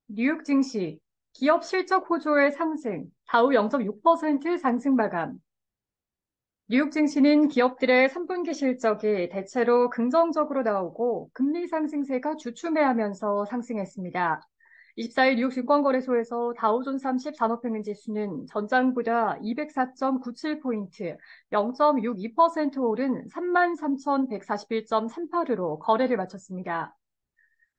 뉴욕 증시, 기업 실적 호조의 상승, 다우 0.6% 상승 마감. 뉴욕 증시는 기업들의 3분기 실적이 대체로 긍정적으로 나오고 금리 상승세가 주춤해하면서 상승했습니다. 24일 뉴욕 증권거래소에서 다우존스 30 산업평균지수는 전장보다 204.97포인트, 0.62% 오른 33,141.38으로 거래를 마쳤습니다.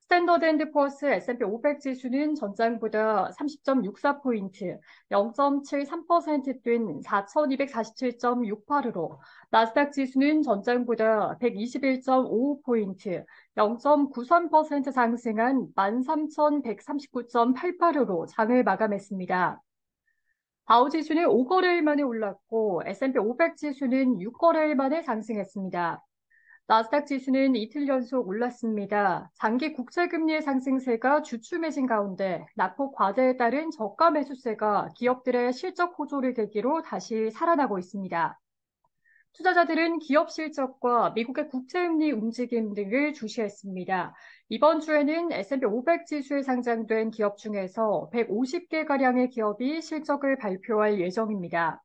스탠더드 앤드 푸어스 S&P 500 지수는 전장보다 30.64포인트, 0.73% 뛴 4,247.68으로, 나스닥 지수는 전장보다 121.55포인트, 0.93% 상승한 13,139.88으로 장을 마감했습니다. 다우 지수는 5거래일 만에 올랐고 S&P 500 지수는 6거래일 만에 상승했습니다. 나스닥 지수는 이틀 연속 올랐습니다. 장기 국채금리의 상승세가 주춤해진 가운데 낙폭 과대에 따른 저가 매수세가 기업들의 실적 호조를 계기로 다시 살아나고 있습니다. 투자자들은 기업 실적과 미국의 국채금리 움직임 등을 주시했습니다. 이번 주에는 S&P 500 지수에 상장된 기업 중에서 150개가량의 기업이 실적을 발표할 예정입니다.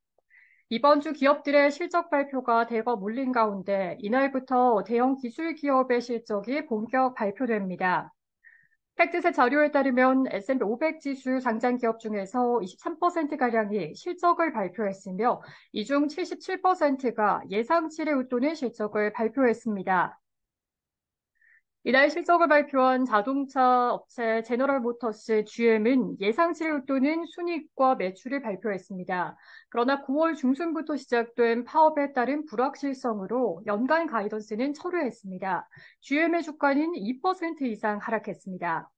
이번 주 기업들의 실적 발표가 대거 몰린 가운데 이날부터 대형 기술 기업의 실적이 본격 발표됩니다. 팩트셋 자료에 따르면 S&P 500 지수 상장 기업 중에서 23%가량이 실적을 발표했으며 이 중 77%가 예상치를 웃도는 실적을 발표했습니다. 이날 실적을 발표한 자동차 업체 제너럴 모터스 GM은 예상치를 웃도는 순이익과 매출을 발표했습니다. 그러나 9월 중순부터 시작된 파업에 따른 불확실성으로 연간 가이던스는 철회했습니다. GM의 주가는 2% 이상 하락했습니다.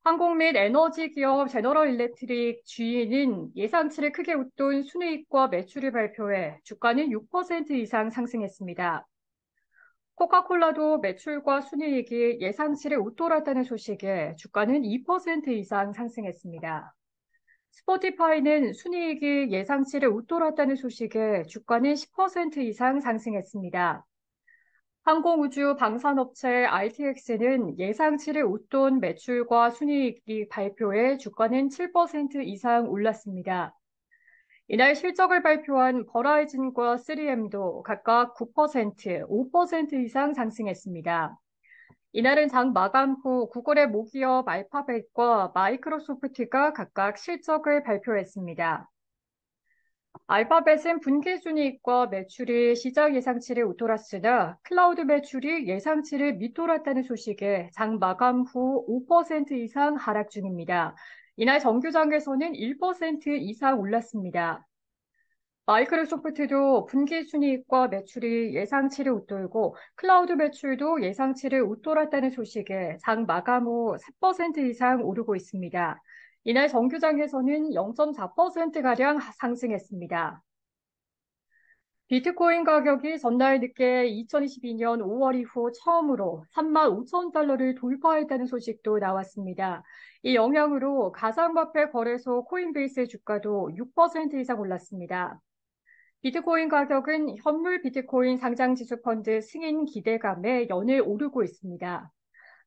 항공 및 에너지 기업 제너럴 일렉트릭 GE는 예상치를 크게 웃돈 순이익과 매출을 발표해 주가는 6% 이상 상승했습니다. 코카콜라도 매출과 순이익이 예상치를 웃돌았다는 소식에 주가는 2% 이상 상승했습니다. 스포티파이는 순이익이 예상치를 웃돌았다는 소식에 주가는 10% 이상 상승했습니다. 항공우주 방산업체 RTX는 예상치를 웃돈 매출과 순이익이 발표해 주가는 7% 이상 올랐습니다. 이날 실적을 발표한 버라이즌과 3M도 각각 9%, 5% 이상 상승했습니다. 이날은 장 마감 후 구글의 모기업 알파벳과 마이크로소프트가 각각 실적을 발표했습니다. 알파벳은 분기순이익과 매출이 시장 예상치를 웃돌았으나 클라우드 매출이 예상치를 밑돌았다는 소식에 장 마감 후 5% 이상 하락 중입니다. 이날 정규장에서는 1% 이상 올랐습니다. 마이크로소프트도 분기 순이익과 매출이 예상치를 웃돌고 클라우드 매출도 예상치를 웃돌았다는 소식에 장 마감 후 4% 이상 오르고 있습니다. 이날 정규장에서는 0.4%가량 상승했습니다. 비트코인 가격이 전날 늦게 2022년 5월 이후 처음으로 3만 5천 달러를 돌파했다는 소식도 나왔습니다. 이 영향으로 가상화폐 거래소 코인베이스의 주가도 6% 이상 올랐습니다. 비트코인 가격은 현물 비트코인 상장지수 펀드 승인 기대감에 연일 오르고 있습니다.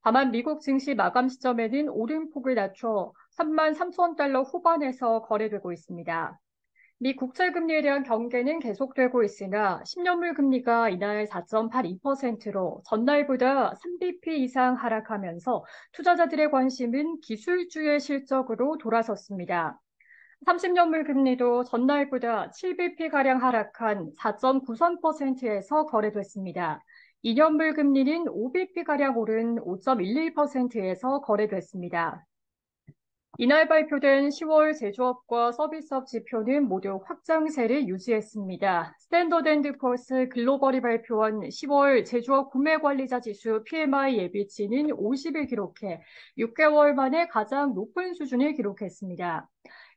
다만 미국 증시 마감 시점에는 오름폭을 낮춰 3만 3천 달러 후반에서 거래되고 있습니다. 미 국채금리에 대한 경계는 계속되고 있으나 10년물 금리가 이날 4.82%로 전날보다 3bp 이상 하락하면서 투자자들의 관심은 기술주의 실적으로 돌아섰습니다. 30년물 금리도 전날보다 7bp가량 하락한 4.93%에서 거래됐습니다. 2년물 금리는 5bp가량 오른 5.11%에서 거래됐습니다. 이날 발표된 10월 제조업과 서비스업 지표는 모두 확장세를 유지했습니다. 스탠더드 앤드 푸어스 글로벌이 발표한 10월 제조업 구매관리자 지수 PMI 예비치는 50을 기록해 6개월 만에 가장 높은 수준을 기록했습니다.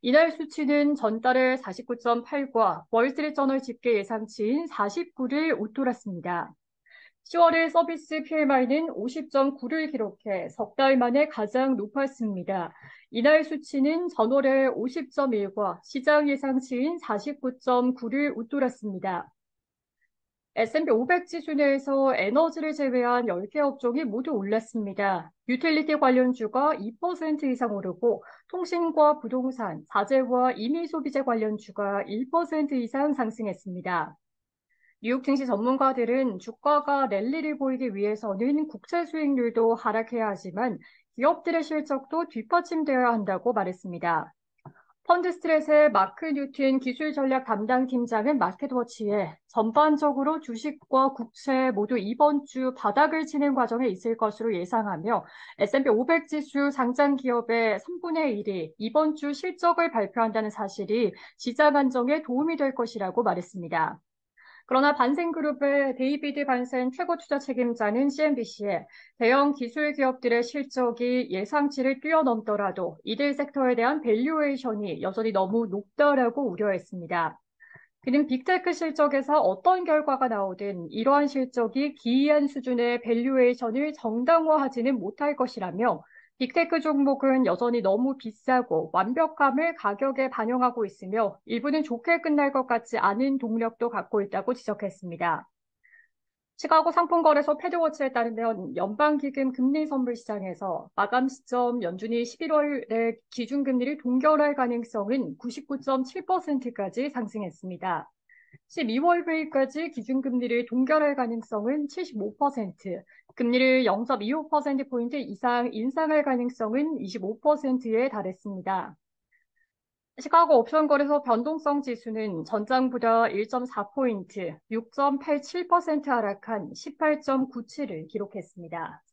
이날 수치는 전달의 49.8과 월스트리트저널 집계 예상치인 49를 웃돌았습니다. 10월의 서비스 PMI는 50.9를 기록해 석 달 만에 가장 높았습니다. 이날 수치는 전월의 50.1과 시장 예상치인 49.9를 웃돌았습니다. S&P 500 지수 내에서 에너지를 제외한 10개 업종이 모두 올랐습니다. 유틸리티 관련주가 2% 이상 오르고 통신과 부동산, 자재와 임의 소비재 관련주가 1% 이상 상승했습니다. 뉴욕 증시 전문가들은 주가가 랠리를 보이기 위해서는 국채 수익률도 하락해야 하지만 기업들의 실적도 뒷받침되어야 한다고 말했습니다. 펀드스트레스의 마크 뉴튼 기술 전략 담당 팀장은 마켓워치에 전반적으로 주식과 국채 모두 이번 주 바닥을 치는 과정에 있을 것으로 예상하며 S&P 500 지수 상장 기업의 3분의 1이 이번 주 실적을 발표한다는 사실이 시장 안정에 도움이 될 것이라고 말했습니다. 그러나 반센그룹의 데이비드 반센 최고 투자 책임자는 CNBC에 대형 기술 기업들의 실적이 예상치를 뛰어넘더라도 이들 섹터에 대한 밸류에이션이 여전히 너무 높다라고 우려했습니다. 그는 빅테크 실적에서 어떤 결과가 나오든 이러한 실적이 기이한 수준의 밸류에이션을 정당화하지는 못할 것이라며 빅테크 종목은 여전히 너무 비싸고 완벽함을 가격에 반영하고 있으며 일부는 좋게 끝날 것 같지 않은 동력도 갖고 있다고 지적했습니다. 시카고 상품거래소 패드워치에 따르면 연방기금 금리 선물 시장에서 마감 시점 연준이 11월에 기준금리를 동결할 가능성은 99.7%까지 상승했습니다. 12월 회의까지 기준금리를 동결할 가능성은 75%, 금리를 0.25%포인트 이상 인상할 가능성은 25%에 달했습니다. 시카고 옵션 거래소 변동성 지수는 전장보다 1.4포인트, 6.87% 하락한 18.97을 기록했습니다.